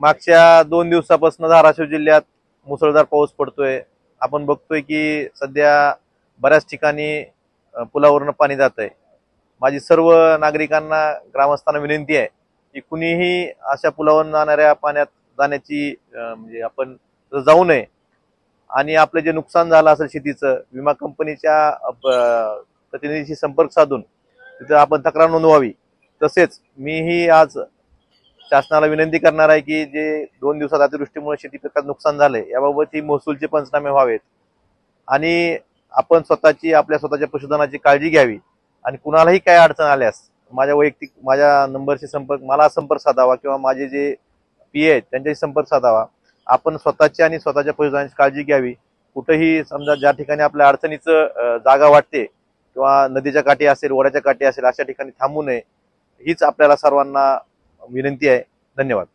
मागच्या 2 दिवसापासून धाराशिव जिल्ह्यात मुसळधार पाऊस पडतोय। आपण बघतोय की सध्या बऱ्याच ठिकाणी पुलावरून पाणी जात आहे। माझी सर्व नागरिकांना ग्रामस्थांना विनंती आहे की कुणीही अशा पुलावरून जाणाऱ्या पाण्यात जाण्याची म्हणजे आपण जाऊ नये आणि आपले जे नुकसान झालं असेल शेतीचं विमा कंपनीच्या प्रतिनिधीशी संपर्क साधून तिथे आपण तक्रार नोंदवावी। तसेच मीही आज शासनाला विनंती करणार आहे की जे 2 दिवसात अतिवृष्टीमुळे शेती पिकाचं नुकसान झालंय याबाबत ही महसूलचे पंचनामे व्हावेत आणि आपण आपल्या स्वतःच्या पशुधनाची काळजी घ्यावी आणि कुणालाही काय अडचण आल्यास माझ्या नंबरशी संपर्क साधावा किंवा माझे जे पीए आहेत त्यांच्याशी संपर्क साधावा। आपण स्वतःची आणि स्वतःच्या पशुधनाची काळजी घ्यावी। कुठेही समजा ज्या ठिकाणी आपल्या अडचणीचं जागा वाटते किंवा नदीच्या काठी असेल ओढ्याच्या काठी असेल अशा ठिकाणी थांबू नये हीच आपल्याला सर्वांना विनंती आहे। धन्यवाद।